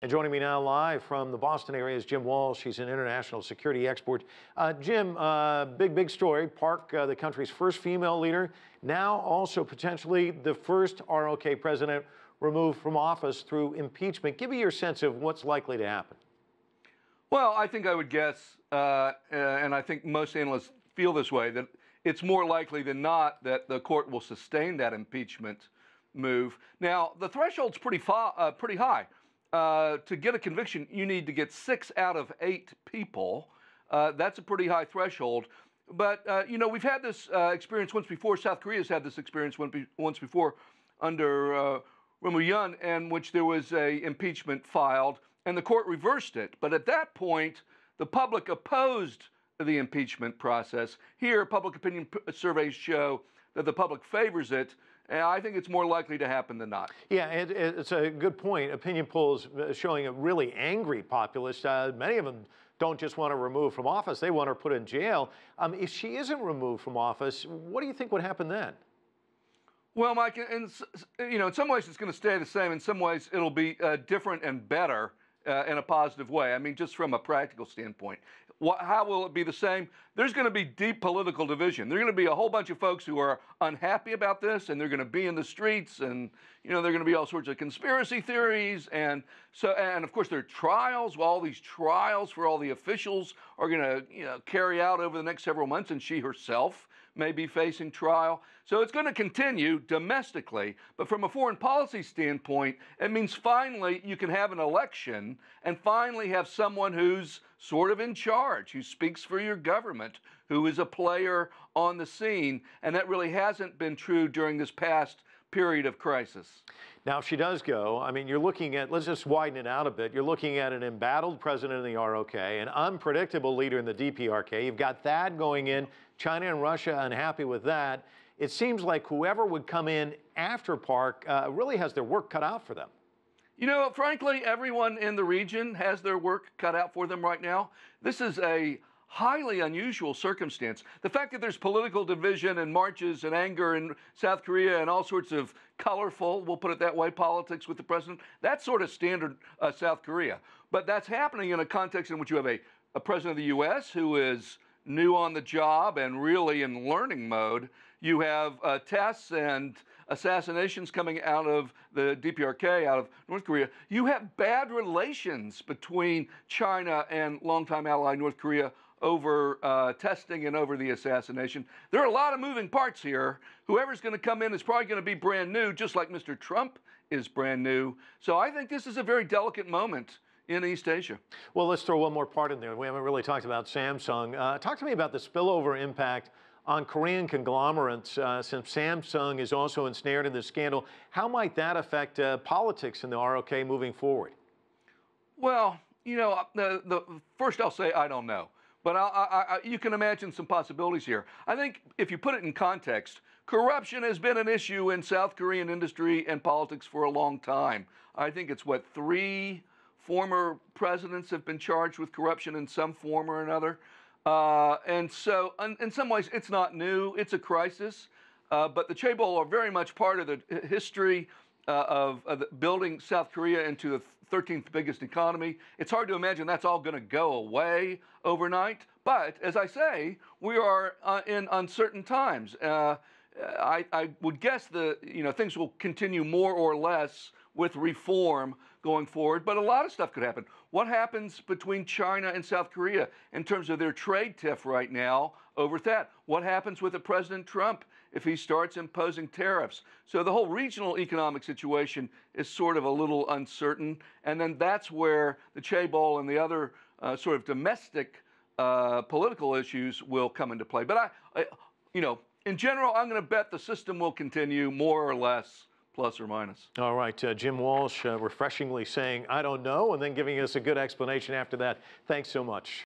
And joining me now live from the Boston area is Jim Walsh. He's an international security expert. Jim, big story. Park, the country's first female leader, now also potentially the first ROK president removed from office through impeachment. Give me your sense of what's likely to happen. Well, I think I would guess, and I think most analysts feel this way, that it's more likely than not that the court will sustain that impeachment move. Now, the threshold's pretty high. To get a conviction, you need to get 6 out of 8 people. That's a pretty high threshold. But, we've had this experience once before. South Korea's had this experience once before under Park in which there was a impeachment filed, and the court reversed it. But at that point, the public opposed the impeachment process. Here, public opinion surveys show that the public favors it. And I think it's more likely to happen than not. Yeah, it's a good point. Opinion polls showing a really angry populace. Many of them don't just want to remove from office. They want her put in jail. If she isn't removed from office, what do you think would happen then? Well, Mike, in some ways it's going to stay the same. In some ways it'll be different and better in a positive way. I mean, just from a practical standpoint. How will it be the same? There's going to be deep political division. There's going to be a whole bunch of folks who are unhappy about this, and they're going to be in the streets, and there are going to be all sorts of conspiracy theories, and of course there are trials. Well, all these trials for all the officials are going to carry out over the next several months, and she herself may be facing trial. So it's going to continue domestically, but from a foreign policy standpoint, it means finally you can have an election and finally have someone who's sort of in charge, who speaks for your government, who is a player on the scene, and that really hasn't been true during this past period of crisis. Now, if she does go, I mean, you're looking at, let's just widen it out a bit. You're looking at an embattled president of the ROK, an unpredictable leader in the DPRK. You've got that going in, China and Russia unhappy with that. It seems like whoever would come in after Park really has their work cut out for them. Frankly, everyone in the region has their work cut out for them right now. This is a highly unusual circumstance. The fact that there's political division and marches and anger in South Korea and all sorts of colorful, we'll put it that way, politics with the president, that's sort of standard South Korea. But that's happening in a context in which you have a president of the U.S. who is new on the job and really in learning mode. You have tests and assassinations coming out of the DPRK, out of North Korea. You have bad relations between China and longtime ally North Korea over testing and over the assassination. There are a lot of moving parts here. Whoever's going to come in is probably going to be brand new, just like Mr. Trump is brand new. So I think this is a very delicate moment in East Asia. Well, let's throw one more part in there. We haven't really talked about Samsung. Talk to me about the spillover impact on Korean conglomerates, since Samsung is also ensnared in this scandal. How might that affect politics in the ROK moving forward? Well, the first I'll say I don't know. But you can imagine some possibilities here. I think if you put it in context, corruption has been an issue in South Korean industry and politics for a long time. I think it's 3 former presidents have been charged with corruption in some form or another. And so in some ways, it's not new. It's a crisis. But the Chaebol are very much part of the history of building South Korea into the 13th biggest economy. It's hard to imagine that's all going to go away overnight. But as I say, we are in uncertain times. I would guess things will continue more or less with reform going forward, but a lot of stuff could happen. What happens between China and South Korea in terms of their trade tiff right now over that? What happens with President Trump if he starts imposing tariffs? So the whole regional economic situation is sort of a little uncertain, and then that's where the Chaebol and the other sort of domestic political issues will come into play. But in general, I'm going to bet the system will continue more or less, plus or minus. All right, Jim Walsh refreshingly saying, I don't know, and then giving us a good explanation after that. Thanks so much.